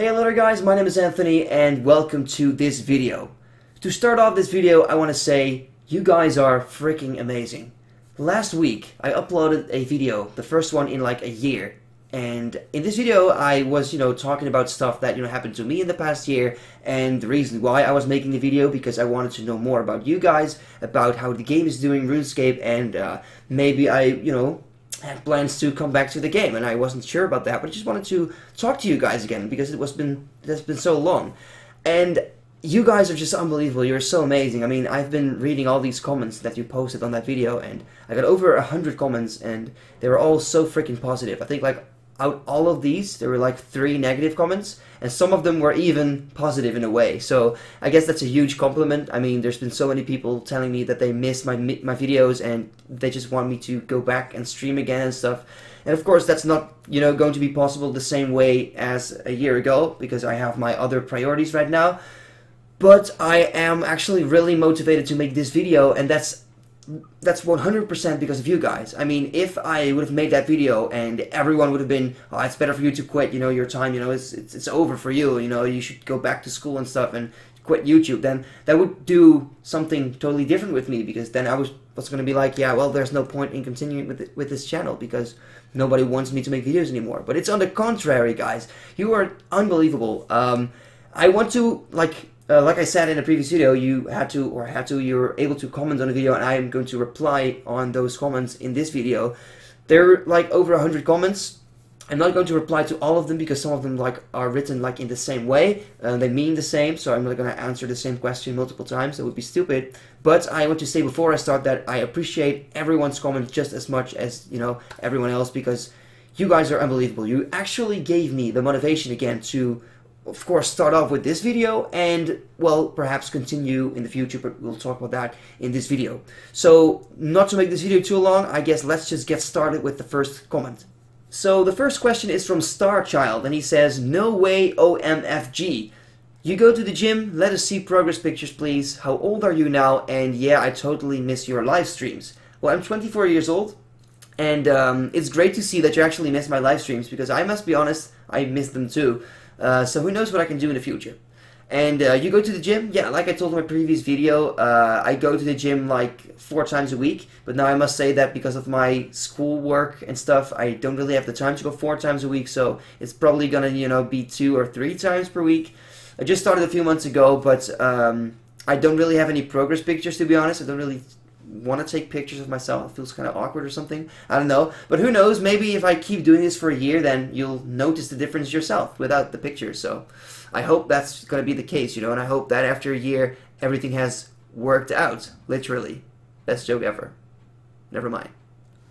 Hey, hello there guys, my name is Anthony and welcome to this video. To start off this video, I want to say you guys are freaking amazing. Last week I uploaded a video, the first one in like a year, and in this video I was, talking about stuff that, happened to me in the past year, and the reason why I was making the video because I wanted to know more about you guys, about how the game is doing, RuneScape, and maybe I, had plans to come back to the game, and I wasn't sure about that, but I just wanted to talk to you guys again because it's been so long, and you guys are just unbelievable. You're so amazing. I mean, I've been reading all these comments that you posted on that video, and I got over 100 comments, and they were all so freaking positive. I think like out all of these, there were like 3 negative comments, and some of them were even positive in a way. So I guess that's a huge compliment. I mean, there's been so many people telling me that they miss my videos and they just want me to go back and stream again and stuff. And of course, that's not, going to be possible the same way as a year ago because I have my other priorities right now. But I am actually really motivated to make this video, and that's 100% because of you guys. I mean, if I would have made that video and everyone would have been, oh, it's better for you to quit, your time, it's over for you, you should go back to school and stuff and quit YouTube, then that would do something totally different with me, because then I was going to be like, yeah, well, there's no point in continuing with this channel because nobody wants me to make videos anymore. But it's on the contrary, guys. You are unbelievable. I want to, like I said in a previous video, you're able to comment on the video, and I am going to reply on those comments in this video. There are like over 100 comments. I'm not going to reply to all of them because some of them are written in the same way. They mean the same, so I'm not going to answer the same question multiple times. That would be stupid. But I want to say before I start that I appreciate everyone's comments just as much as everyone else, because you guys are unbelievable. You actually gave me the motivation again to, of course, start off with this video and, well, perhaps continue in the future, but we'll talk about that in this video. So, not to make this video too long, I guess let's just get started with the first comment. So, the first question is from Starchild, and he says, "No way OMFG. You go to the gym, let us see progress pictures please. How old are you now? And yeah, I totally miss your live streams." Well, I'm 24 years old, and it's great to see that you actually miss my live streams, because I must be honest, I miss them too. So who knows what I can do in the future. And you go to the gym? Yeah, like I told in my previous video, I go to the gym like 4 times a week, but now I must say that because of my school work and stuff, I don't really have the time to go 4 times a week, so it's probably gonna, be 2 or 3 times per week. I just started a few months ago, but I don't really have any progress pictures, to be honest. I don't really want to take pictures of myself. It feels kind of awkward or something. I don't know. But who knows, maybe if I keep doing this for a year, then you'll notice the difference yourself without the pictures. So I hope that's going to be the case, and I hope that after a year everything has worked out, literally. Best joke ever. Never mind.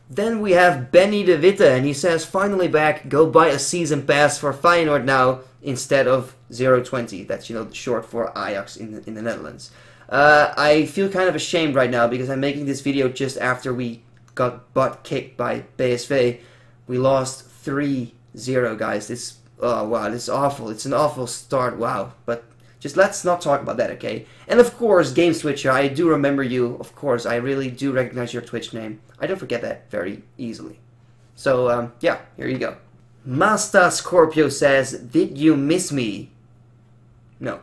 Then we have Benny de Witte, and he says, "Finally back, go buy a season pass for Feyenoord now instead of 020. That's, short for Ajax in the Netherlands. I feel kind of ashamed right now because I'm making this video just after we got butt kicked by PSV. We lost 3-0, guys. Oh wow, this is awful. It's an awful start, wow. But just let's not talk about that, okay? And of course, Game Switcher, I do remember you. Of course, I really do recognize your Twitch name. I don't forget that very easily. So, yeah, here you go. Masta Scorpio says, "Did you miss me?" No.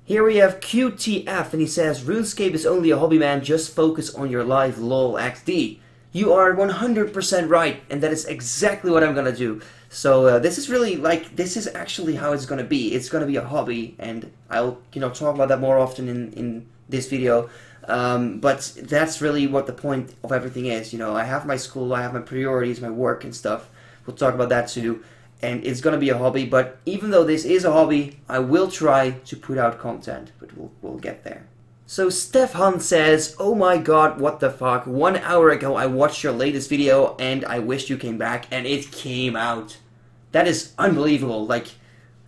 Here we have QTF, and he says, "RuneScape is only a hobby, man. Just focus on your life, lol XD." You are 100% right, and that is exactly what I'm gonna do. So this is really, this is actually how it's gonna be. It's gonna be a hobby, and I'll, talk about that more often in this video. But that's really what the point of everything is. I have my school, I have my priorities, my work and stuff. We'll talk about that too. And it's gonna be a hobby, but even though this is a hobby, I will try to put out content, but we'll get there. So Steph Hunt says, "Oh my god, what the fuck, 1 hour ago I watched your latest video and I wished you came back, and it came out." That is unbelievable.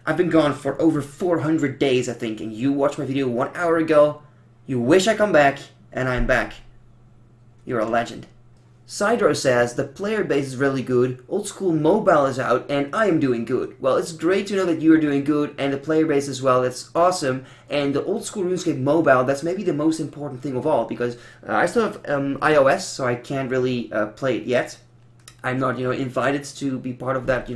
I've been gone for over 400 days, I think, and you watched my video 1 hour ago, you wish I come back, and I'm back. You're a legend. Sidro says, "The player base is really good, Old School Mobile is out, and I am doing good." Well, it's great to know that you are doing good, and the player base as well, that's awesome. And the Old School RuneScape Mobile, that's maybe the most important thing of all, because I still have iOS, so I can't really play it yet. I'm not, invited to be part of that,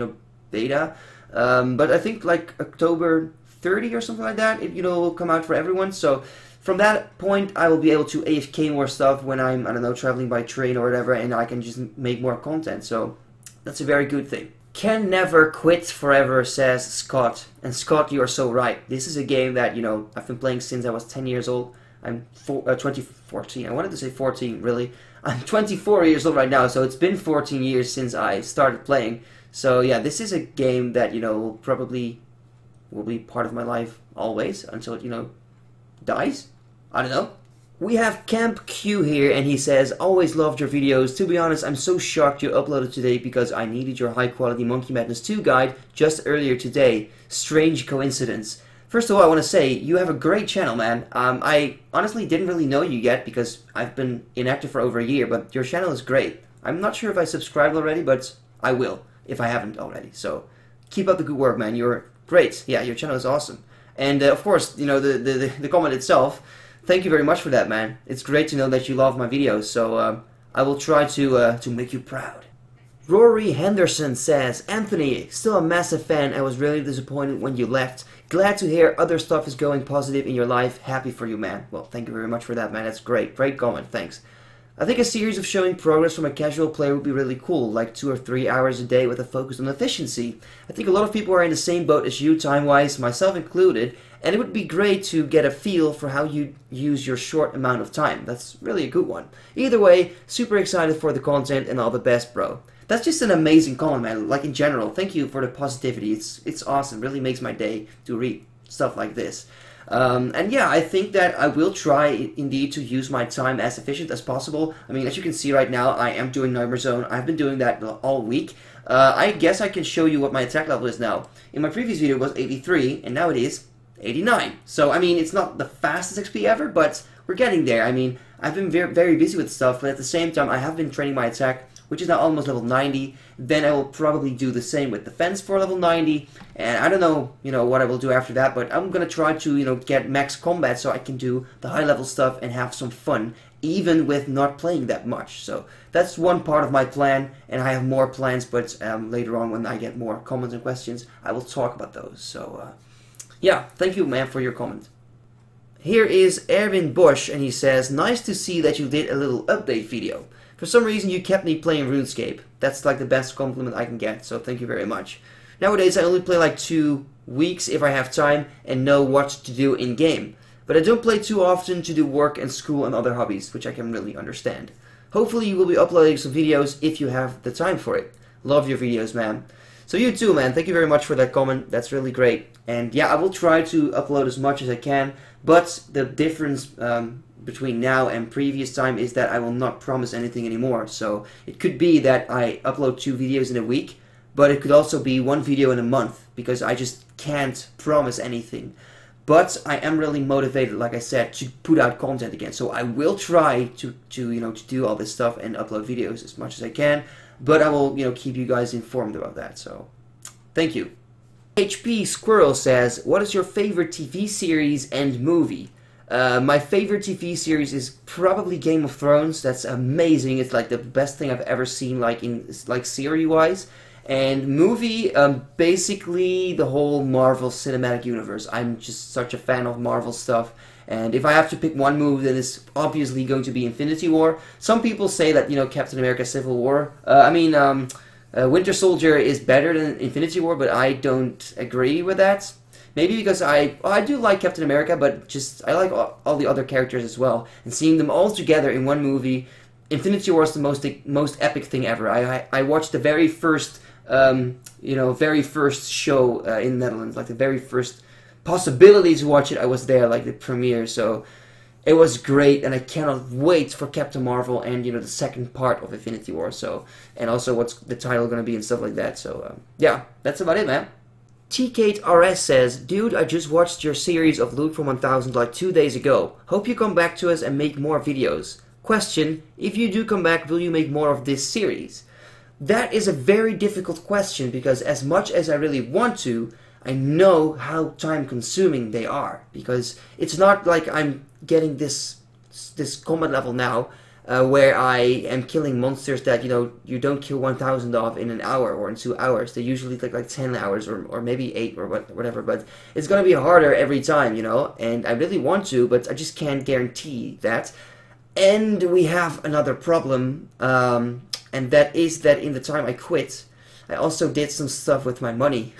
beta. But I think like October 30 or something like that, it will come out for everyone. So from that point, I will be able to AFK more stuff when I'm, I don't know, traveling by train or whatever, and I can just make more content. So that's a very good thing. Can never quit forever, says Scott. And Scott, you are so right. This is a game that, I've been playing since I was 10 years old. I'm 2014. I wanted to say 14, really. I'm 24 years old right now, so it's been 14 years since I started playing. So yeah, this is a game that, probably will be part of my life always until it, dies. I don't know. We have Camp Q here, and he says, always loved your videos. To be honest, I'm so shocked you uploaded today because I needed your high quality Monkey Madness 2 guide just earlier today. Strange coincidence. First of all, I want to say, you have a great channel, man. I honestly didn't really know you yet because I've been inactive for over a year, but your channel is great. I'm not sure if I subscribed already, but I will if I haven't already. So keep up the good work, man. You're great. Yeah, your channel is awesome. And of course, the comment itself, thank you very much for that, man. It's great to know that you love my videos, so I will try to make you proud. Rory Henderson says, Anthony, still a massive fan. I was really disappointed when you left. Glad to hear other stuff is going positive in your life. Happy for you, man. Well, thank you very much for that, man. That's great. Great comment. Thanks. I think a series of showing progress from a casual player would be really cool, like 2 or 3 hours a day with a focus on efficiency. I think a lot of people are in the same boat as you, time-wise, myself included, and it would be great to get a feel for how you use your short amount of time. That's really a good one. Either way, super excited for the content and all the best, bro. That's just an amazing comment, man. Like, in general, thank you for the positivity. It's awesome. Really makes my day to read stuff like this. And yeah, I think that I will try indeed to use my time as efficient as possible. I mean, as you can see right now, I am doing Nightmare Zone. I've been doing that all week. I guess I can show you what my attack level is now. In my previous video it was 83, and now it is 89. So, I mean, it's not the fastest XP ever, but we're getting there. I mean, I've been very busy with stuff, but at the same time, I have been training my attack, which is now almost level 90. Then I will probably do the same with defense for level 90. And I don't know, what I will do after that, but I'm gonna try to, get max combat so I can do the high level stuff and have some fun, even with not playing that much. So that's one part of my plan, and I have more plans, but later on when I get more comments and questions, I will talk about those. So, yeah, thank you, man, for your comment. Here is Erwin Bosch, and he says, nice to see that you did a little update video. For some reason you kept me playing RuneScape. That's like the best compliment I can get, so thank you very much. Nowadays I only play like 2 weeks if I have time and know what to do in game. But I don't play too often to do work and school and other hobbies, which I can really understand. Hopefully you will be uploading some videos if you have the time for it. Love your videos, man. So you too, man. Thank you very much for that comment. That's really great. And yeah, I will try to upload as much as I can, but the difference between now and previous time is that I will not promise anything anymore. So it could be that I upload 2 videos in a week, but it could also be 1 video in a month, because I just can't promise anything. But I am really motivated, like I said, to put out content again. So I will try to do all this stuff and upload videos as much as I can, but I will keep you guys informed about that. So thank you. HP Squirrel says, what is your favorite TV series and movie? My favorite TV series is probably Game of Thrones. That's amazing. It's like the best thing I've ever seen, like series-wise. And movie, basically the whole Marvel Cinematic Universe. I'm just such a fan of Marvel stuff. And if I have to pick one movie, then it's obviously going to be Infinity War. Some people say that, Captain America Civil War. Winter Soldier is better than Infinity War, but I don't agree with that. Maybe because I do like Captain America, but just I like all the other characters as well. And seeing them all together in one movie, Infinity War is the most epic thing ever. I watched the very first very first show in the Netherlands, like the very first possibility to watch it. I was there, like the premiere, so it was great, and I cannot wait for Captain Marvel and the second part of Infinity War. So, and also what's the title gonna be and stuff like that. So yeah, that's about it, man. TKRS says, dude, I just watched your series of Loot for 1000 like 2 days ago. Hope you come back to us and make more videos. Question, if you do come back, will you make more of this series? That is a very difficult question, because as much as I really want to, I know how time consuming they are, because it's not like I'm getting this combat level now where I am killing monsters that, you know, you don't kill 1,000 of in an hour or in 2 hours. They usually take like 10 hours or maybe 8 or whatever, but it's gonna be harder every time, you know, and I really want to, but I just can't guarantee that. And we have another problem, and that is that in the time I quit, I also did some stuff with my money.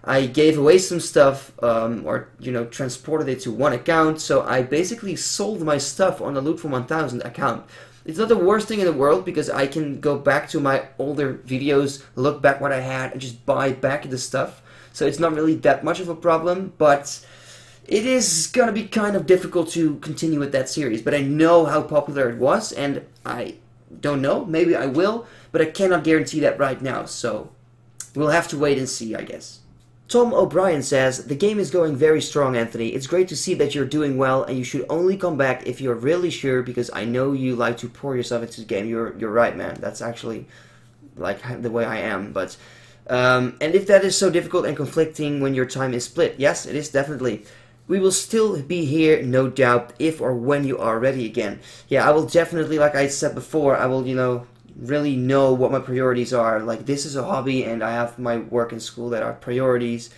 I gave away some stuff, or, you know, transported it to one account, so I basically sold my stuff on the Loot for 1000 account. It's not the worst thing in the world, because I can go back to my older videos, look back what I had, and just buy back the stuff. So it's not really that much of a problem, but it is gonna be kind of difficult to continue with that series. But I know how popular it was, and I don't know, maybe I will, but I cannot guarantee that right now, so we'll have to wait and see, I guess. Tom O'Brien says, the game is going very strong, Anthony. It's great to see that you're doing well, and you should only come back if you're really sure, because I know you like to pour yourself into the game. You're right, man. That's actually like the way I am. But and if that is so difficult and conflicting when your time is split, yes, it is definitely. We will still be here, no doubt, if or when you are ready again. Yeah, I will definitely, like I said before, I will, you know, really know what my priorities are. Like, this is a hobby and I have my work and school that are priorities.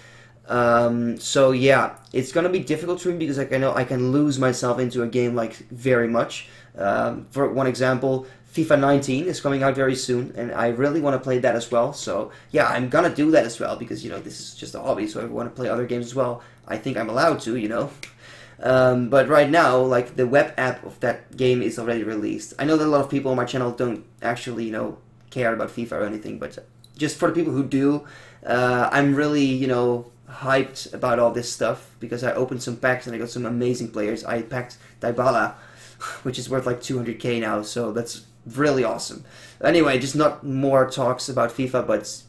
So yeah, it's gonna be difficult for me because like I know I can lose myself into a game like very much. For one example, FIFA 19 is coming out very soon and I really want to play that as well. So yeah, I'm gonna do that as well because, you know, this is just a hobby, so if I want to play other games as well, I think I'm allowed to, you know. But right now, like, the web app of that game is already released. I know that a lot of people on my channel don't actually, you know, care about FIFA or anything, but just for the people who do, I'm really, you know, hyped about all this stuff because I opened some packs and I got some amazing players. I packed Dybala, which is worth like 200k now, so that's really awesome. Anyway, just not more talks about FIFA, but,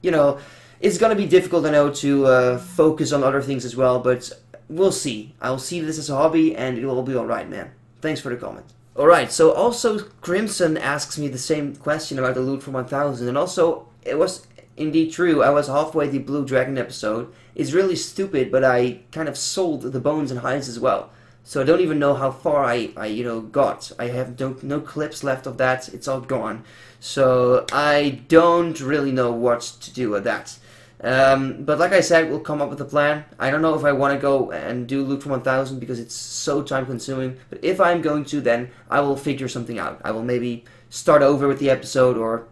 you know, it's gonna be difficult, I know, to focus on other things as well, but we'll see. I'll see this as a hobby, and it'll all be alright, man. Thanks for the comment. Alright, so also Crimson asks me the same question about the Loot for 1000, and also, it was indeed true. I was halfway the Blue Dragon episode. It's really stupid, but I kind of sold the bones and hides as well. So I don't even know how far I you know, got. I have no clips left of that. It's all gone. So I don't really know what to do with that. But like I said, we'll come up with a plan. I don't know if I want to go and do Loot for 1000 because it's so time consuming. But if I'm going to, then I will figure something out. I will maybe start over with the episode, or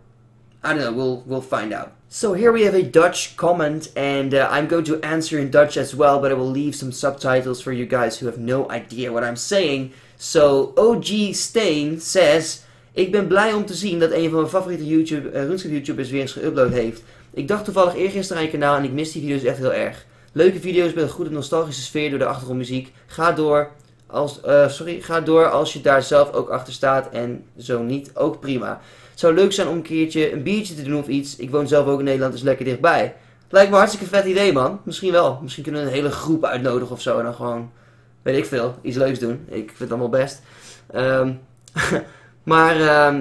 I don't know, we'll find out. So here we have a Dutch comment, and I'm going to answer in Dutch as well, but I will leave some subtitles for you guys who have no idea what I'm saying. So OG Steen says, ik ben blij om te zien dat een van mijn favoriete RuneScape YouTubers weer eens geüpload heeft. Ik dacht toevallig eergisteren aan je kanaal en ik mis die video's echt heel erg. Leuke video's met een goede nostalgische sfeer door de achtergrondmuziek. Ga door als je daar zelf ook achter staat en zo niet, ook prima. Het zou leuk zijn om een keertje een biertje te doen of iets. Ik woon zelf ook in Nederland, dus lekker dichtbij. Lijkt me hartstikke vet idee, man. Misschien wel. Misschien kunnen we een hele groep uitnodigen of zo en dan gewoon, weet ik veel, iets leuks doen. Ik vind het allemaal best. Maar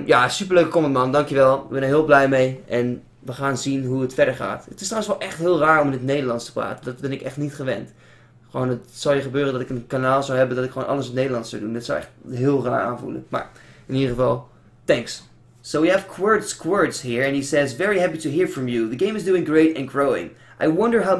ja, superleuke comment, man. Dankjewel. Ik ben er heel blij mee en we gaan zien hoe het verder gaat. Het is trouwens wel echt heel raar om in het Nederlands te praten. Dat ben ik echt niet gewend. Gewoon, het zou je gebeuren dat ik een kanaal zou hebben dat ik gewoon alles in het Nederlands zou doen. Dat zou echt heel raar aanvoelen. Maar in ieder geval, thanks. So we have Squirts here, and he says, very happy to hear from you. The game is doing great and growing. I wonder how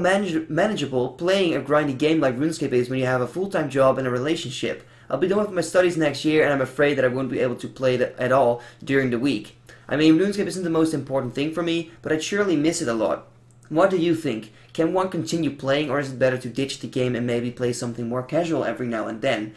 manageable playing a grindy game like RuneScape is when you have a full-time job and a relationship. I'll be done with my studies next year, and I'm afraid that I won't be able to play it at all during the week. I mean, RuneScape isn't the most important thing for me, but I'd surely miss it a lot. What do you think? Can one continue playing, or is it better to ditch the game and maybe play something more casual every now and then?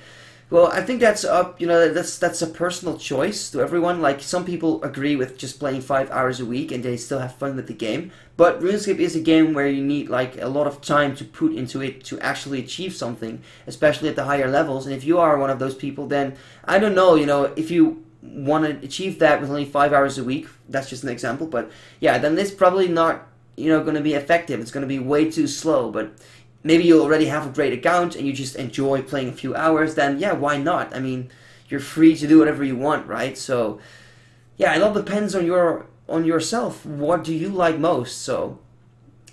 Well, I think that's up, you know, that's a personal choice to everyone. Like, some people agree with just playing 5 hours a week and they still have fun with the game. But RuneScape is a game where you need, like, a lot of time to put into it to actually achieve something, especially at the higher levels. And if you are one of those people, then, I don't know, you know, if you want to achieve that with only 5 hours a week, that's just an example, but yeah, then it's probably not, you know, going to be effective. It's going to be way too slow. But maybe you already have a great account and you just enjoy playing a few hours, then yeah, why not? I mean, you're free to do whatever you want, right? So yeah, it all depends on yourself. What do you like most? So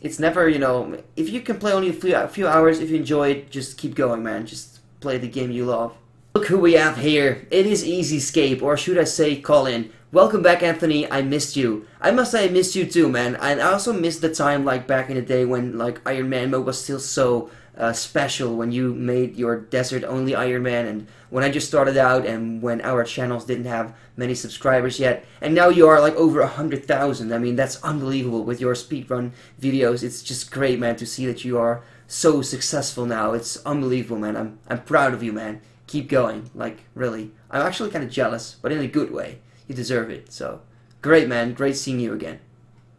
it's never, you know, if you can play only a few hours, if you enjoy it, just keep going, man. Just play the game you love. Look who we have here. It is EasyScape, or should I say Colin. Welcome back, Anthony. I missed you. I must say I missed you too, man. And I also missed the time like back in the day when like Iron Man mode was still so special, when you made your desert only Iron Man, and when I just started out and when our channels didn't have many subscribers yet, and now you are like over 100,000. I mean, that's unbelievable with your speedrun videos. It's just great, man, to see that you are so successful now. It's unbelievable, man. I'm proud of you, man. Keep going, like really. I'm actually kind of jealous, but in a good way. You deserve it. So great, man. Great seeing you again.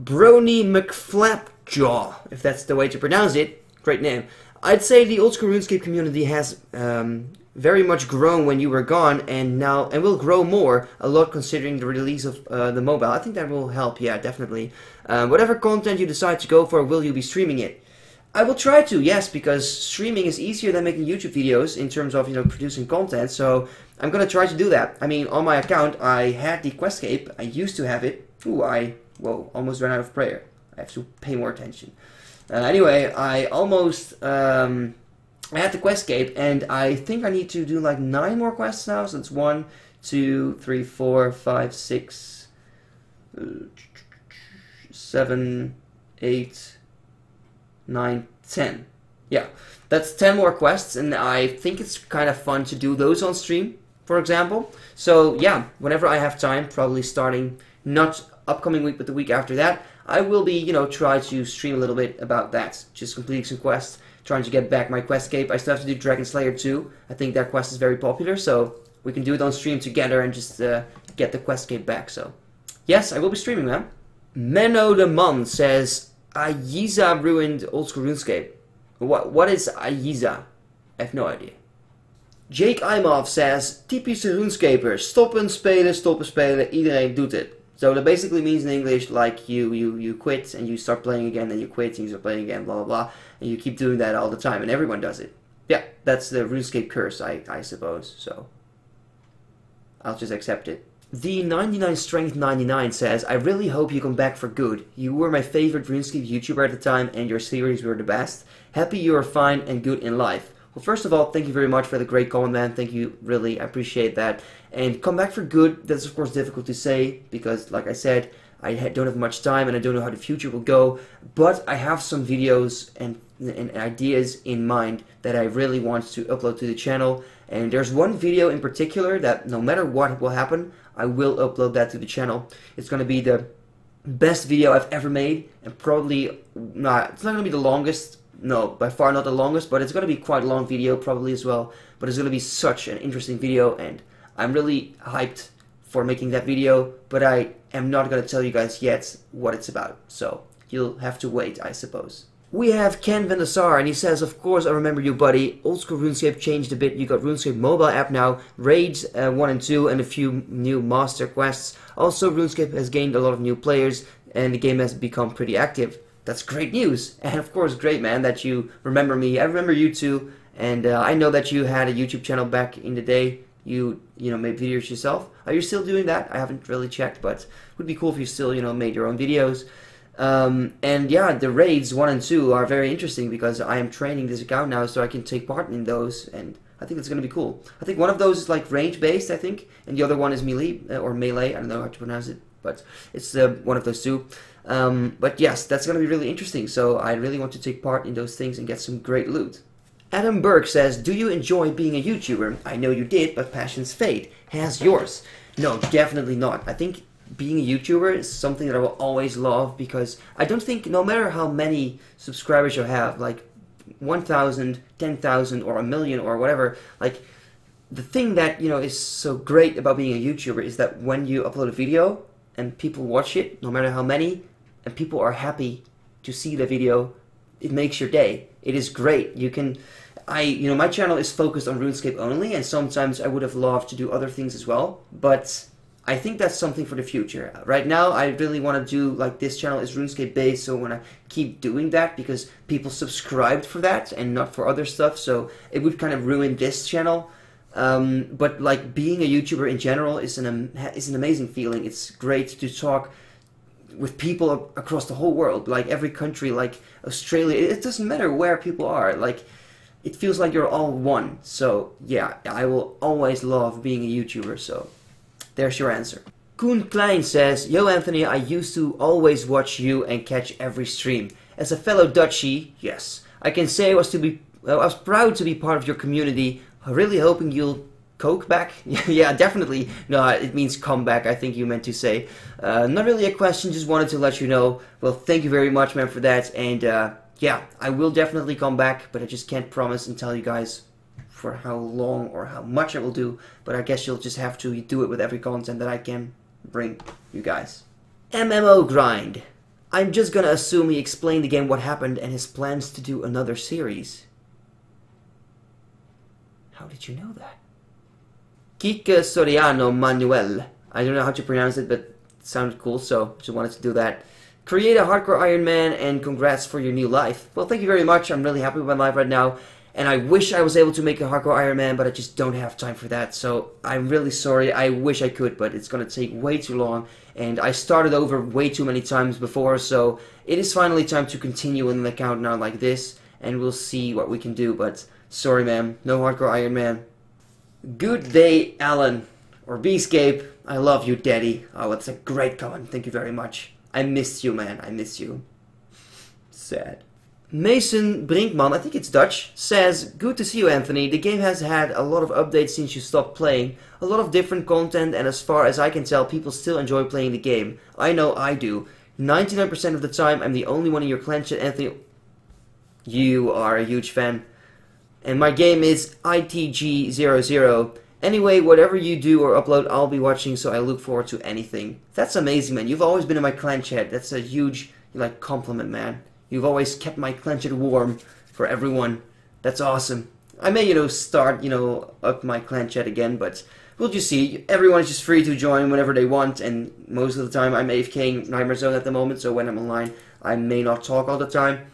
Brony McFlapjaw, if that's the way to pronounce it. Great name. I'd say the old school RuneScape community has very much grown when you were gone, and now will grow more a lot considering the release of the mobile. I think that will help. Yeah, definitely. Whatever content you decide to go for, will you be streaming it? I will try to, yes, because streaming is easier than making YouTube videos in terms of, producing content, so I'm gonna try to do that. I mean, on my account, I had the Questscape. I used to have it. Ooh, whoa, almost ran out of prayer. I have to pay more attention. Anyway, I almost, I had the Questscape, and I think I need to do like 9 more quests now, so it's 1, 2, 3, 4, 5, 6, 7, 8, 9, 10. Yeah, that's 10 more quests, and I think it's kind of fun to do those on stream, for example. So yeah, whenever I have time, probably starting not upcoming week but the week after that, I will be, try to stream a little bit about that. Just completing some quests, trying to get back my Questscape. I still have to do Dragon Slayer 2. I think that quest is very popular, so we can do it on stream together and just get the Questscape back. So yes, I will be streaming, man. Menno the Man says, Ayiza ruined old school RuneScape. What is Ayiza? I have no idea. Jake Imhoff says, typische RuneScaper, stoppen spelen, iedereen doet het. So that basically means in English, like you quit and you start playing again, and you quit and you start playing again, blah blah blah, and you keep doing that all the time, and everyone does it. Yeah, that's the RuneScape curse, I suppose, so I'll just accept it. The 99 Strength 99 says, I really hope you come back for good. You were my favorite RuneScape YouTuber at the time, and your series were the best. Happy you are fine and good in life. Well, first of all, thank you very much for the great comment, man. Thank you, really, I appreciate that. And come back for good, that's of course difficult to say, because like I said, I don't have much time and I don't know how the future will go, but I have some videos and ideas in mind that I really want to upload to the channel. And there's one video in particular that no matter what will happen, I will upload that to the channel. It's going to be the best video I've ever made, and probably not, it's not going to be the longest, no, by far not the longest, but it's going to be quite a long video probably as well. But it's going to be such an interesting video, and I'm really hyped for making that video, but I am not going to tell you guys yet what it's about, so you'll have to wait, I suppose. We have Ken Van der Sar, and he says, of course I remember you, buddy. Old school RuneScape changed a bit. You got RuneScape mobile app now, raids 1 and 2, and a few new master quests. Also, RuneScape has gained a lot of new players, and the game has become pretty active. That's great news, and of course, great, man, that you remember me. I remember you too, and I know that you had a YouTube channel back in the day. You made videos yourself. Are you still doing that? I haven't really checked, but it would be cool if you still, made your own videos. And yeah, the raids 1 and 2 are very interesting because I am training this account now, so I can take part in those, and I think it's going to be cool. I think one of those is like range based, I think, and the other one is melee, or melee, I don't know how to pronounce it, but it's one of those two. But yes, that's going to be really interesting, so I really want to take part in those things and get some great loot. Adam Burke says, do you enjoy being a YouTuber? I know you did, but passions fade. Has yours? No, definitely not. I think being a YouTuber is something that I will always love, because I don't think, no matter how many subscribers you have, like 1,000, 10,000, or 1,000,000 or whatever, like the thing that, is so great about being a YouTuber is that when you upload a video and people watch it, no matter how many, and people are happy to see the video, it makes your day. It is great. You can, my channel is focused on RuneScape only, and sometimes I would have loved to do other things as well, but I think that's something for the future. Right now, I really want to do, like, this channel is RuneScape based, so I want to keep doing that because people subscribed for that and not for other stuff, so it would kind of ruin this channel. But like being a YouTuber in general is an amazing feeling. It's great to talk with people across the whole world, like every country, like Australia. It doesn't matter where people are. Like it feels like you're all one. So yeah, I will always love being a YouTuber, so there's your answer. Koen Klein says, "Yo Anthony, I used to always watch you and catch every stream. As a fellow Dutchie, yes, I can say I was proud to be part of your community. Really hoping you'll coke back." Yeah, definitely. No, it means come back, I think you meant to say. Not really a question, just wanted to let you know. Well, thank you very much, man, for that. And yeah, I will definitely come back, but I just can't promise and tell you guys for how long or how much I will do. But I guess you'll just have to do it with every content that I can bring you guys. MMO Grind. I'm just gonna assume he explained again what happened and his plans to do another series. How did you know that? Kike Soriano Manuel. I don't know how to pronounce it, but it sounded cool, so just wanted to do that. Create a hardcore Iron Man, and congrats for your new life. Well, thank you very much. I'm really happy with my life right now, and I wish I was able to make a hardcore Iron Man, but I just don't have time for that, so I'm really sorry. I wish I could, but it's gonna take way too long, and I started over way too many times before, so it is finally time to continue with an account now like this, and we'll see what we can do, but sorry, man. No hardcore Iron Man. Good day, Alan. Or Beescape. I love you, Daddy. Oh, it's a great comment. Thank you very much. I missed you, man. I miss you. Sad. Mason Brinkman, I think it's Dutch, says, "Good to see you, Anthony. The game has had a lot of updates since you stopped playing. A lot of different content, and as far as I can tell, people still enjoy playing the game. I know I do. 99% of the time, I'm the only one in your clan chat, Anthony." You are a huge fan. And my game is ITG00. Anyway, whatever you do or upload, I'll be watching, so I look forward to anything. That's amazing, man. You've always been in my clan chat. That's a huge, like, compliment, man. You've always kept my clan chat warm for everyone. That's awesome. I may, start, up my clan chat again, but we'll just see. Everyone is just free to join whenever they want, and most of the time I'm AFKing Nightmare Zone at the moment, so when I'm online, I may not talk all the time.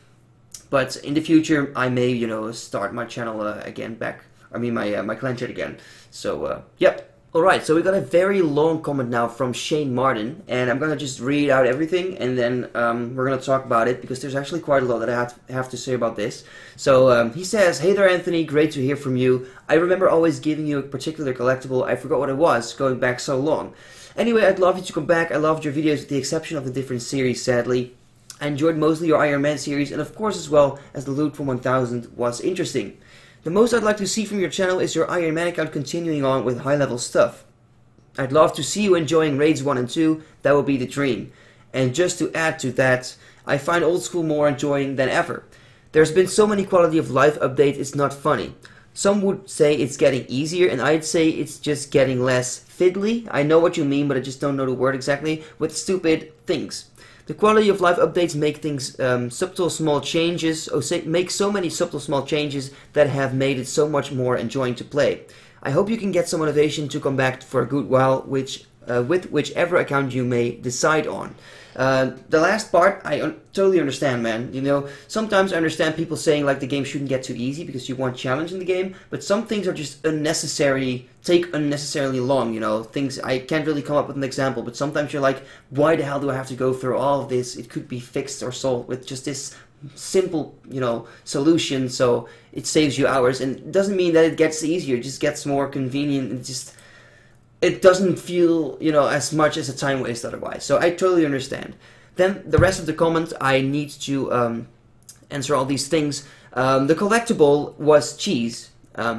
But in the future, I may, start my channel again back. I mean, my clan chat again. So, yep. Alright, so we got a very long comment now from Shane Martin. And I'm going to just read out everything. And then we're going to talk about it. Because there's actually quite a lot that I have to say about this. So, he says, "Hey there, Anthony. Great to hear from you. I remember always giving you a particular collectible. I forgot what it was, going back so long. Anyway, I'd love you to come back. I loved your videos with the exception of the different series, sadly. I enjoyed mostly your Iron Man series, and of course as well as the loot from 1000 was interesting. The most I'd like to see from your channel is your Iron Man account continuing on with high-level stuff. I'd love to see you enjoying Raids 1 and 2, that would be the dream. And just to add to that, I find old school more enjoying than ever. There's been so many quality of life updates, it's not funny. Some would say it's getting easier, and I'd say it's just getting less fiddly. I know what you mean, but I just don't know the word exactly, with stupid things. The quality of life updates make things subtle small changes, make so many subtle small changes that have made it so much more enjoying to play. I hope you can get some motivation to come back for a good while, with whichever account you may decide on. The last part, I totally understand, man. Sometimes I understand people saying like the game shouldn't get too easy because you want challenge in the game, but some things are just unnecessary, take unnecessarily long, things, I can't really come up with an example, but sometimes you're like, why the hell do I have to go through all of this? It could be fixed or solved with just this simple, solution, so it saves you hours, and it doesn't mean that it gets easier, it just gets more convenient, and it doesn't feel, as much as a time waste otherwise. So I totally understand. Then the rest of the comment, I need to answer all these things. The collectible was cheese,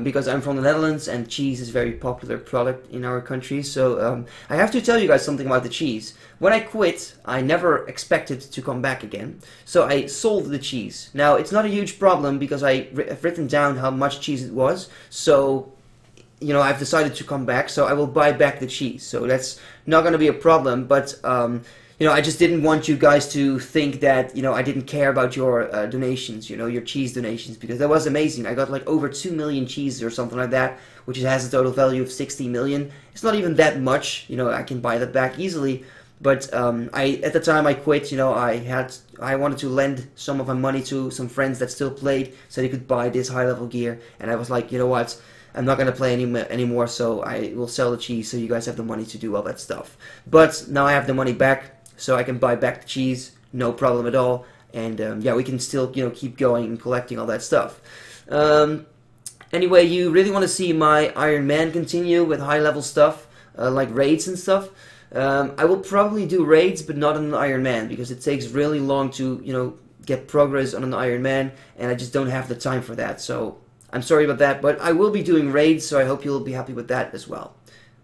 because I'm from the Netherlands and cheese is a very popular product in our country. So I have to tell you guys something about the cheese. When I quit, I never expected to come back again. So I sold the cheese. Now, it's not a huge problem because I've written down how much cheese it was. So I've decided to come back, so I will buy back the cheese. So that's not going to be a problem, but, I just didn't want you guys to think that, I didn't care about your donations, your cheese donations, because that was amazing. I got like over 2 million cheeses or something like that, which has a total value of 60 million. It's not even that much, I can buy that back easily, but at the time I quit, I wanted to lend some of my money to some friends that still played, so they could buy this high-level gear, and I was like, you know what? I'm not going to play anymore, so I will sell the cheese so you guys have the money to do all that stuff. But now I have the money back, so I can buy back the cheese, no problem at all. And yeah, we can still, keep going and collecting all that stuff. Anyway, you really want to see my Iron Man continue with high level stuff, like raids and stuff. I will probably do raids, but not on an Iron Man, because it takes really long to, you know, get progress on an Iron Man, and I just don't have the time for that, so I'm sorry about that, but I will be doing raids, so I hope you'll be happy with that as well.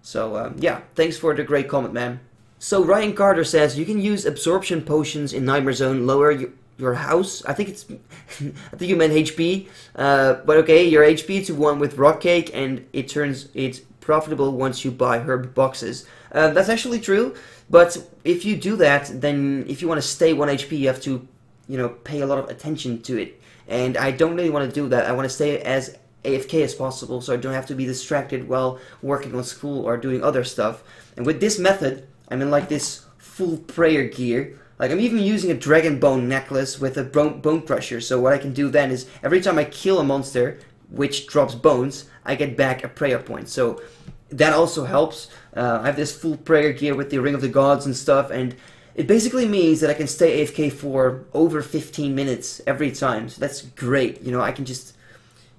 So, yeah, thanks for the great comment, man. So, Ryan Carter says, you can use absorption potions in Nightmare Zone, lower your house. I think I think you meant HP, but okay, your HP to 1 with Rock Cake, and it turns it profitable once you buy herb boxes. That's actually true, but if you do that, then if you want to stay 1 HP, you have to, you know, pay a lot of attention to it. And I don't really want to do that. I want to stay as AFK as possible, so I don't have to be distracted while working on school or doing other stuff. And with this method, I'm in like this full prayer gear. Like, I'm even using a dragon bone necklace with a bone crusher, so what I can do then is, every time I kill a monster, which drops bones, I get back a prayer point. So that also helps. I have this full prayer gear with the Ring of the Gods and stuff, and it basically means that I can stay AFK for over 15 minutes every time. So that's great. You know, I can just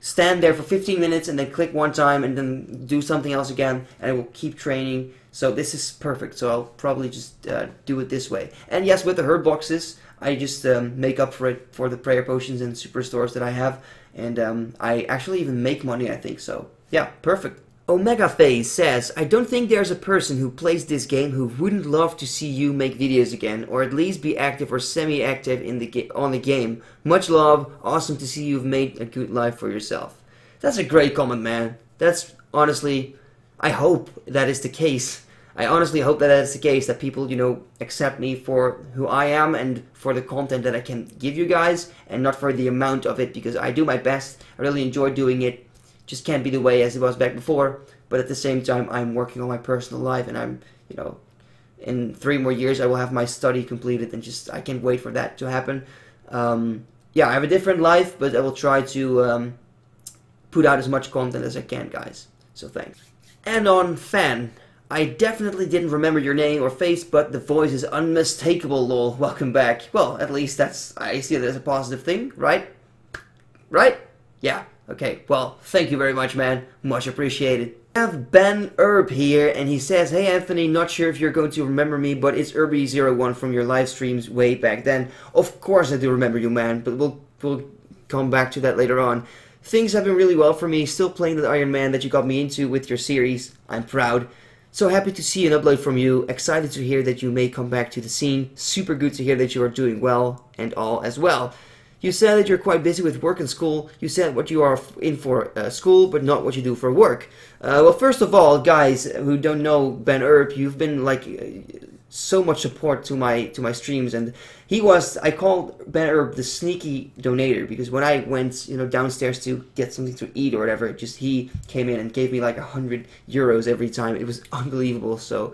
stand there for 15 minutes and then click 1 time and then do something else again, and I will keep training. So this is perfect, so I'll probably just do it this way. And yes, with the herb boxes, I just make up for it for the prayer potions and superstores that I have, and I actually even make money, I think, so yeah, perfect. Omega Phase says, I don't think there's a person who plays this game who wouldn't love to see you make videos again, or at least be active or semi-active in on the game. Much love, awesome to see you've made a good life for yourself. That's a great comment, man. That's honestly, I hope that is the case. I honestly hope that is the case, that people, you know, accept me for who I am and for the content that I can give you guys, and not for the amount of it, because I do my best. I really enjoy doing it. Just can't be the way as it was back before, but at the same time I'm working on my personal life, and I'm, you know, in 3 more years I will have my study completed, and just I can't wait for that to happen. Yeah, I have a different life, but I will try to put out as much content as I can, guys. So thanks. And on Fan, I definitely didn't remember your name or face, but the voice is unmistakable, lol. Welcome back. Well, at least I see it as a positive thing, right? Right? Yeah. Okay, well, thank you very much, man. Much appreciated. I have Ben Herb here, and he says, hey Anthony, not sure if you're going to remember me, but it's Irby01 from your live streams way back then. Of course I do remember you, man, but we'll come back to that later on. Things have been really well for me, still playing the Iron Man that you got me into with your series. I'm proud. So happy to see an upload from you, excited to hear that you may come back to the scene, super good to hear that you are doing well and all as well. You said that you're quite busy with work and school. You said what you are in for school, but not what you do for work. Well, first of all, guys who don't know Ben Herb, you've been like so much support to my streams, and I called Ben Herb the sneaky donator, because when I went, you know, downstairs to get something to eat or whatever, he came in and gave me like 100 euros every time. It was unbelievable. So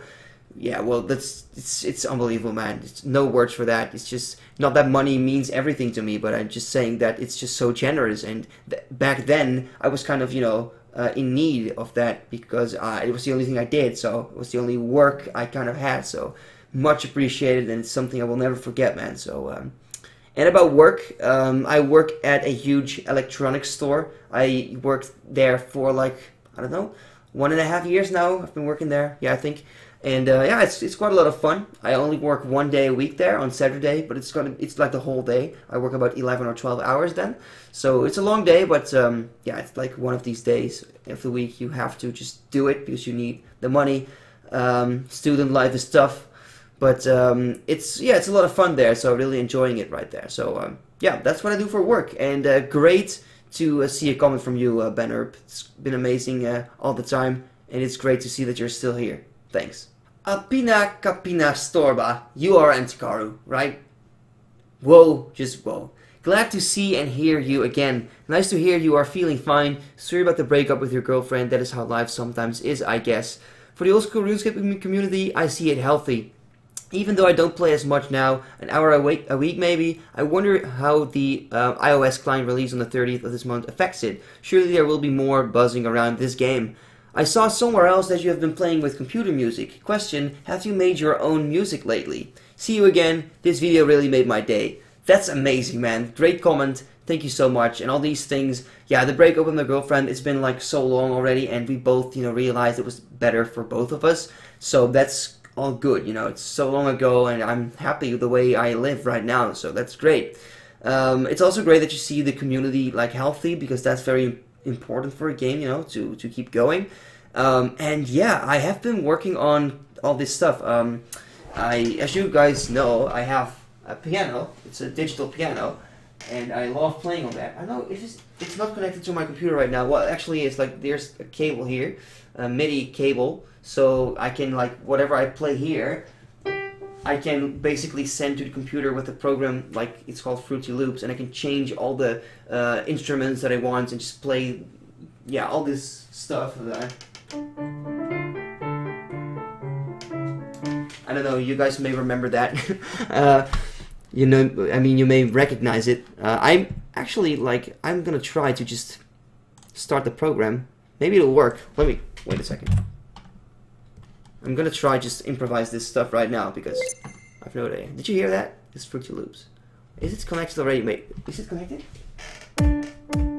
yeah, well, it's unbelievable, man. It's no words for that. It's just not that money means everything to me, but I'm just saying that it's just so generous. And back then, I was kind of, you know, in need of that, because it was the only thing I did. So it was the only work I kind of had. So much appreciated, and it's something I will never forget, man. So and about work, I work at a huge electronics store. I worked there for like, I don't know, 1.5 years now. I've been working there. Yeah, I think. And yeah, it's quite a lot of fun. I only work 1 day a week there on Saturday, but it's like the whole day. I work about 11 or 12 hours then, so it's a long day. But yeah, it's like one of these days of the week you have to just do it because you need the money. Student life is tough, but it's a lot of fun there. So really enjoying it right there. So yeah, that's what I do for work. And great to see a comment from you, Ben Herb. It's been amazing all the time, and it's great to see that you're still here. Thanks. Apina Kapina Storba, you are Antikaru, right? Whoa, just whoa. Glad to see and hear you again. Nice to hear you are feeling fine. Sorry about the breakup with your girlfriend. That is how life sometimes is, I guess. For the old school RuneScape community, I see it healthy. Even though I don't play as much now, an hour a week maybe, I wonder how the iOS client release on the 30th of this month affects it. Surely there will be more buzzing around this game. I saw somewhere else that you have been playing with computer music. Question, have you made your own music lately? See you again. This video really made my day. That's amazing, man. Great comment. Thank you so much. And all these things. Yeah, the breakup with my girlfriend, it's been like so long already, and we both, realized it was better for both of us. So that's all good, it's so long ago, and I'm happy with the way I live right now, so that's great. It's also great that you see the community like healthy, because that's very important for a game, to keep going. And yeah, I have been working on all this stuff. As you guys know, I have a piano. It's a digital piano, and I love playing on that. I know it's not connected to my computer right now. Well, actually, it's like there's a cable here, a MIDI cable, so I can, like, whatever I play here, I can basically send to the computer with a program, like, it's called Fruity Loops, and I can change all the instruments that I want and just play, yeah, all this stuff that I don't know, you guys may remember that. You may recognize it. I'm actually, like, I'm gonna try to just start the program. Maybe it'll work. Wait a second. I'm gonna try just improvise this stuff right now, because I've no idea. Did you hear that? It's Fruity Loops. Is it connected already, mate? Is it connected?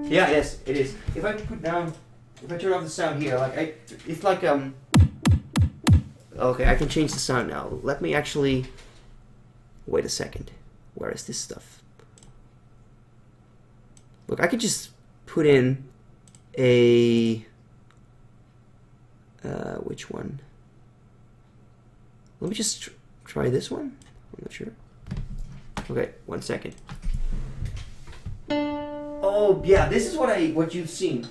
Yeah, yes, it is. If I turn off the sound here, like, it's like, okay, I can change the sound now. Let me actually, wait a second. Where is this stuff? Look, I could just put in a, which one? Let me just try this one. I'm not sure. Okay, 1 second. Oh yeah, this is what you've seen.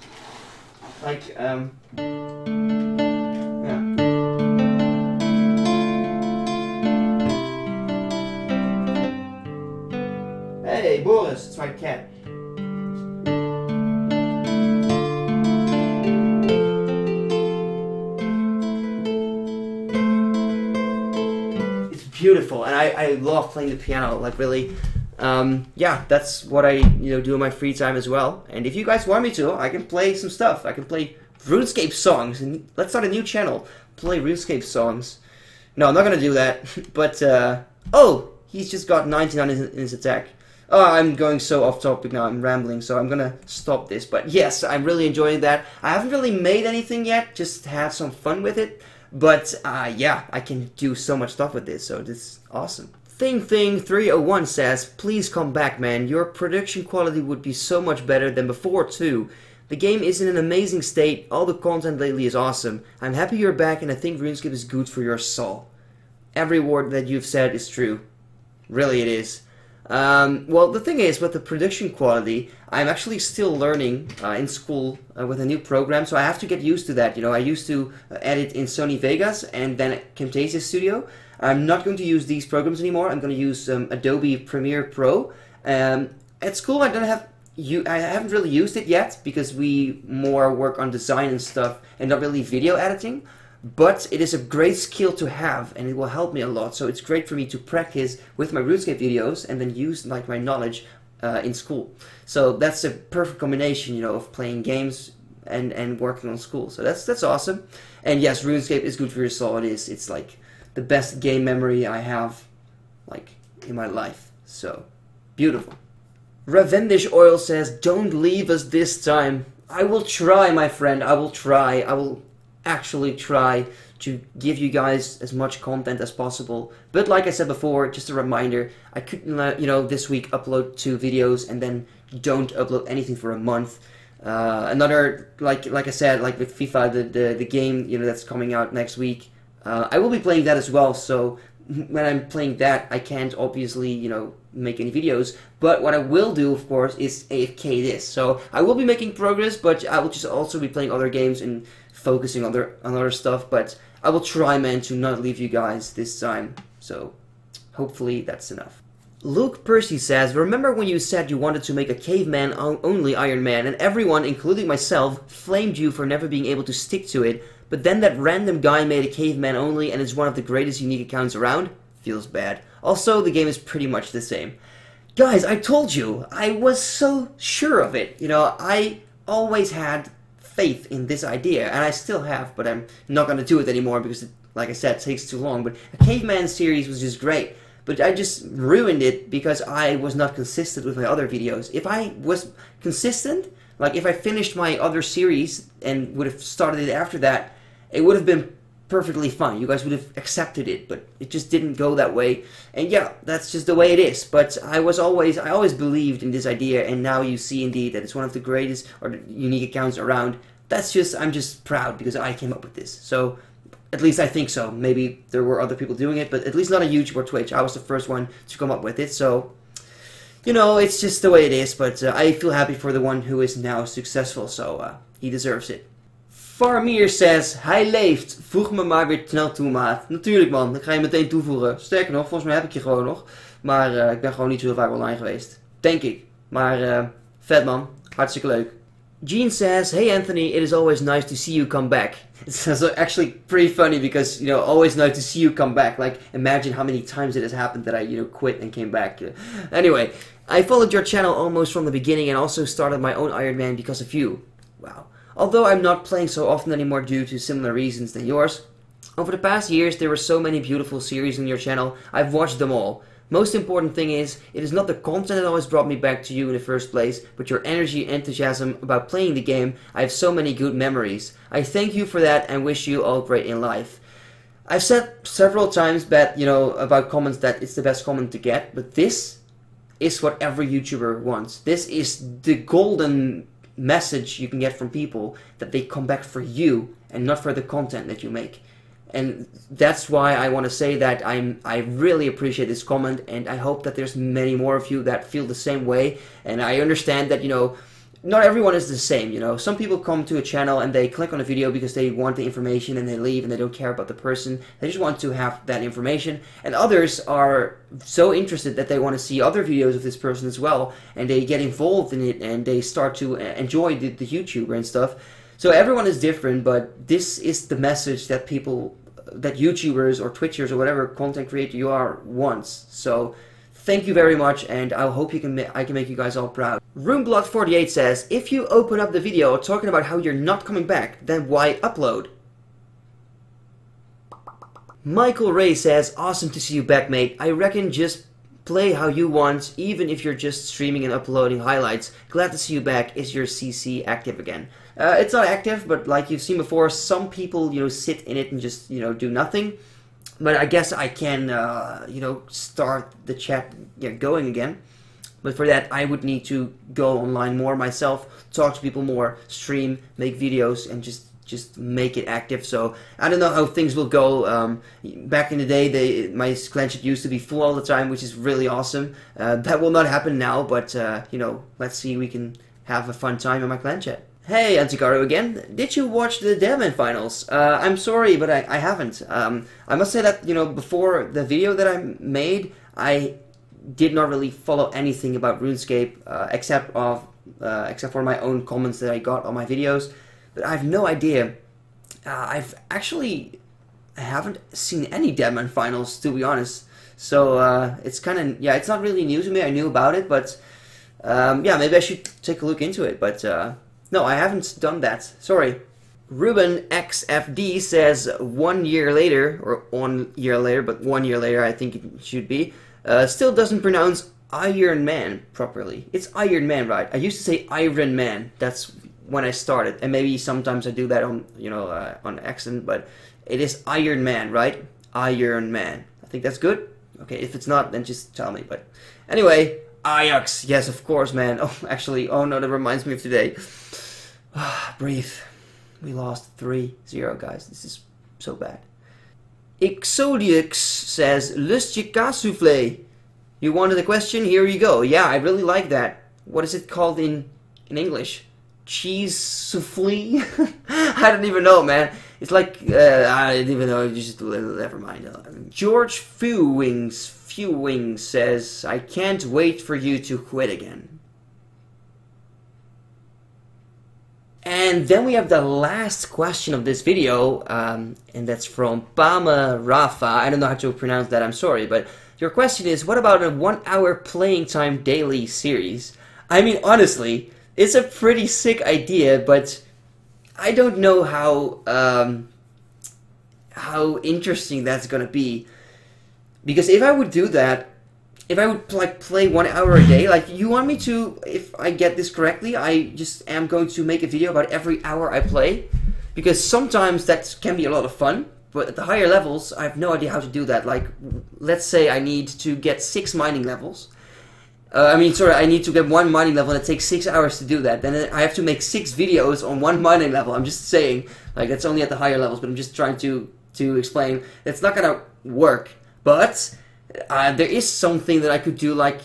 Like, yeah. Hey, Boris, it's my cat. Beautiful, and I love playing the piano, like, really. Yeah, that's what I do in my free time as well. And if you guys want me to, I can play some stuff. I can play RuneScape songs, and let's start a new channel. Play RuneScape songs. No, I'm not gonna do that. But oh, he's just got 99 in his attack. Oh, I'm going so off topic now. I'm rambling, so I'm gonna stop this. But yes, I'm really enjoying that. I haven't really made anything yet. Just had some fun with it. But, yeah, I can do so much stuff with this, so this is awesome. Thing301 says, please come back, man. Your production quality would be so much better than before, too. The game is in an amazing state. All the content lately is awesome. I'm happy you're back, and I think RuneScape is good for your soul. Every word that you've said is true. Really, it is. Well, the thing is, with the production quality, I'm actually still learning in school with a new program, so I have to get used to that. I used to edit in Sony Vegas and then Camtasia Studio. I'm not going to use these programs anymore. I'm going to use Adobe Premiere Pro. At school, I haven't really used it yet, because we more work on design and stuff and not really video editing. But it is a great skill to have, and it will help me a lot. So it's great for me to practice with my RuneScape videos and then use, like, my knowledge in school. So that's a perfect combination, of playing games and working on school. So that's awesome. And yes, RuneScape is good for your soul. It is. It's like the best game memory I have, like, in my life. So beautiful. Ravendish Oil says, "Don't leave us this time." I will try, my friend. I will try. I will actually try to give you guys as much content as possible. But like I said before, just a reminder, I couldn't, this week upload 2 videos and then don't upload anything for a month. Another, like I said, like with FIFA, the game, that's coming out next week, I will be playing that as well. So when I'm playing that, I can't obviously, make any videos. But what I will do, of course, is AFK this. So I will be making progress, but I will just also be playing other games and focusing on other stuff. But I will try, man, to not leave you guys this time. So hopefully that's enough. Luke Percy says, "Remember when you said you wanted to make a caveman only Iron Man, and everyone, including myself, flamed you for never being able to stick to it, but then that random guy made a caveman only and is one of the greatest unique accounts around? Feels bad. Also, the game is pretty much the same." Guys, I told you, I was so sure of it. I always had faith in this idea, and I still have, but I'm not going to do it anymore because, like I said, it takes too long. But a caveman series was just great. but I just ruined it because I was not consistent with my other videos. If I was consistent, like if I finished my other series and would have started it after that, it would have been perfectly fine. You guys would have accepted it, but it just didn't go that way. And yeah, that's just the way it is. But I always believed in this idea, and now you see indeed that it's one of the greatest or the unique accounts around. I'm just proud because I came up with this. So at least I think so. Maybe there were other people doing it, but at least not on YouTube or Twitch. I was the first one to come up with it. So, you know, it's just the way it is. But I feel happy for the one who is now successful. So he deserves it. Farmier says, hij leeft. Voeg me maar weer snel toe, maat. Natuurlijk, man. Ik ga je meteen toevoegen. Sterker nog, volgens mij heb ik je gewoon nog. Maar ik ben gewoon niet zo heel vaak online geweest. Denk ik. Maar vet, man. Hartstikke leuk. Gene says, hey Anthony, it is always nice to see you come back. It's actually pretty funny because, you know, always nice to see you come back. Like, imagine how many times it has happened that I, you know, quit and came back. Anyway, I followed your channel almost from the beginning and also started my own Iron Man because of you. Wow. Although I'm not playing so often anymore due to similar reasons than yours, over the past years there were so many beautiful series on your channel, I've watched them all. Most important thing is, it is not the content that always brought me back to you in the first place, but your energy and enthusiasm about playing the game. I have so many good memories. I thank you for that and wish you all great in life. I've said several times that, you know, about comments that it's the best comment to get, but this is what every YouTuber wants. This is the golden message you can get from people, that they come back for you and not for the content that you make. And that's why I want to say that I really appreciate this comment, and I hope that there's many more of you that feel the same way. And I understand that, you know, not everyone is the same, you know. Some people come to a channel and they click on a video because they want the information and they leave and they don't care about the person. They just want to have that information. And others are so interested that they want to see other videos of this person as well, and they get involved in it and they start to enjoy the YouTuber and stuff. So everyone is different, but this is the message that people, that YouTubers or Twitchers or whatever content creator you are wants. So thank you very much, and I hope I can make you guys all proud. Roomblood48 says, if you open up the video talking about how you're not coming back, then why upload? Michael Ray says, awesome to see you back, mate. I reckon just play how you want, even if you're just streaming and uploading highlights. Glad to see you back. Is your CC active again? It's not active, but like you've seen before, some people, you know, sit in it and just, you know, do nothing. But I guess I can, you know, start the chat going again. But for that, I would need to go online more myself, talk to people more, stream, make videos, and just make it active. So I don't know how things will go. Back in the day, my clan chat used to be full all the time, which is really awesome. That will not happen now, but you know, let's see, we can have a fun time in my clan chat. Hey, Anticaru again. Did you watch the Deadman finals? I'm sorry, but I haven't. I must say that, you know, before the video that I made, I did not really follow anything about RuneScape, except for my own comments that I got on my videos. But I have no idea. I haven't seen any Deadman finals, to be honest. So it's kind of, yeah, it's not really new to me. I knew about it, but yeah, maybe I should take a look into it. But no, I haven't done that. Sorry. Ruben XFD says 1 year later, or 1 year later, but 1 year later I think it should be, still doesn't pronounce Iron Man properly. It's Iron Man, right? I used to say Iron Man. That's when I started, and maybe sometimes I do that on, you know, on accident, but it is Iron Man, right? Iron Man. I think that's good. Okay, if it's not, then just tell me. But anyway, Ajax. Yes, of course, man. Oh, actually, oh no, that reminds me of today. Breathe. We lost 3-0, guys. This is so bad. Exodiux says, lust je kaas soufflé? You wanted a question? Here you go. Yeah, I really like that. What is it called in English? Cheese souffle? I don't even know, man. It's like, I didn't even know. Just never mind. George Fewings says, I can't wait for you to quit again. And then we have the last question of this video, and that's from Pama Rafa. I don't know how to pronounce that, I'm sorry, but your question is, what about a 1 hour playing time daily series? I mean, honestly, it's a pretty sick idea, but I don't know how interesting that's gonna be. Because if I would do that, if I would like play 1 hour a day, like you want me to, if I get this correctly, I just am going to make a video about every hour I play, because sometimes that can be a lot of fun, but at the higher levels I have no idea how to do that. Like let's say I need to get 6 mining levels. I need to get 1 mining level and it takes 6 hours to do that. Then I have to make 6 videos on 1 mining level. I'm just saying, like that's only at the higher levels, but I'm just trying to explain it's not gonna work. But there is something that I could do, like,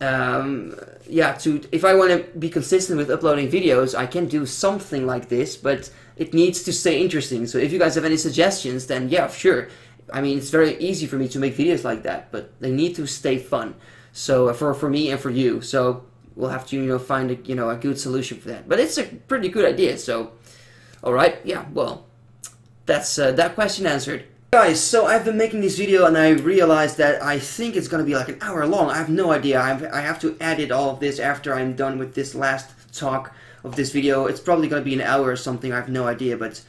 if I want to be consistent with uploading videos, I can do something like this, but it needs to stay interesting. So if you guys have any suggestions, then yeah, sure. I mean, it's very easy for me to make videos like that, but they need to stay fun. So for me and for you, so we'll have to find a good solution for that. But it's a pretty good idea. So, all right, yeah, well, that's that question answered. Guys, so I've been making this video and I realized that I think it's going to be like an hour long. I have no idea. I have to edit all of this after I'm done with this last talk of this video. It's probably going to be an hour or something. I have no idea, but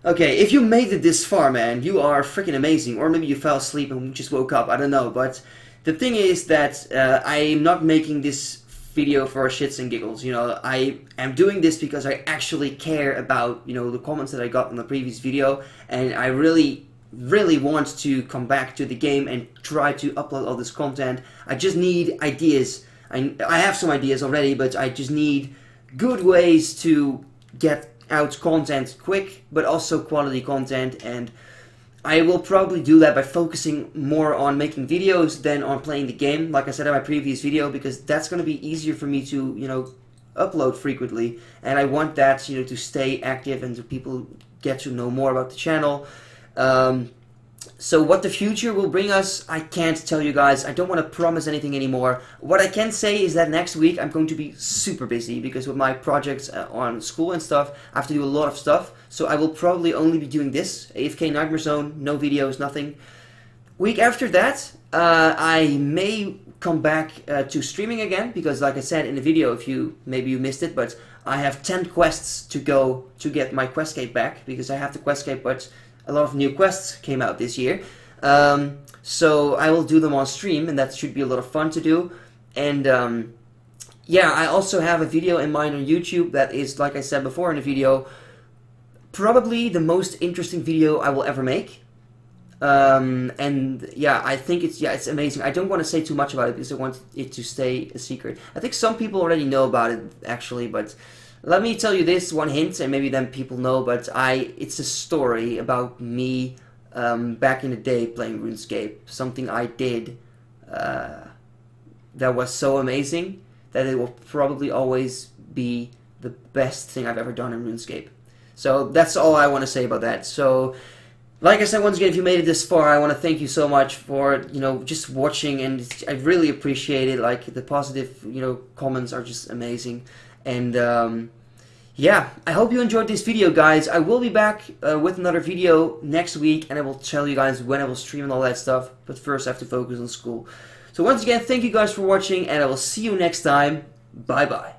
okay, if you made it this far, man, you are freaking amazing. Or maybe you fell asleep and just woke up. I don't know, but the thing is that I'm not making this video for shits and giggles. I am doing this because I actually care about the comments that I got in the previous video, and I really want to come back to the game and try to upload all this content. I just need ideas. I have some ideas already, but I just need good ways to get out content quick, but also quality content, and I will probably do that by focusing more on making videos than on playing the game, like I said in my previous video, because that's going to be easier for me to, upload frequently, and I want that, to stay active and to people get to know more about the channel. So what the future will bring us, I can't tell you guys. I don't want to promise anything anymore. What I can say is that next week I'm going to be super busy, because with my projects on school and stuff, I have to do a lot of stuff. So I will probably only be doing this, AFK Nightmare Zone, no videos, nothing. Week after that, I may come back to streaming again, because like I said in the video, maybe you missed it, but I have 10 quests to go to get my Questcape back, because I have the Questcape, but a lot of new quests came out this year. So I will do them on stream, and that should be a lot of fun to do. And yeah, I also have a video in mind on YouTube that is, like I said before in the video, probably the most interesting video I will ever make. And yeah, I think it's amazing. I don't want to say too much about it because I want it to stay a secret. I think some people already know about it actually, but let me tell you this one hint, and maybe then people know, but it's a story about me back in the day playing RuneScape. Something I did that was so amazing that it will probably always be the best thing I've ever done in RuneScape. So that's all I want to say about that. So, like I said, once again, if you made it this far, I want to thank you so much for, just watching, and I really appreciate it. Like, the positive, comments are just amazing. And, yeah, I hope you enjoyed this video, guys. I will be back with another video next week, and I will tell you guys when I will stream and all that stuff. But first, I have to focus on school. So once again, thank you guys for watching, and I will see you next time. Bye-bye.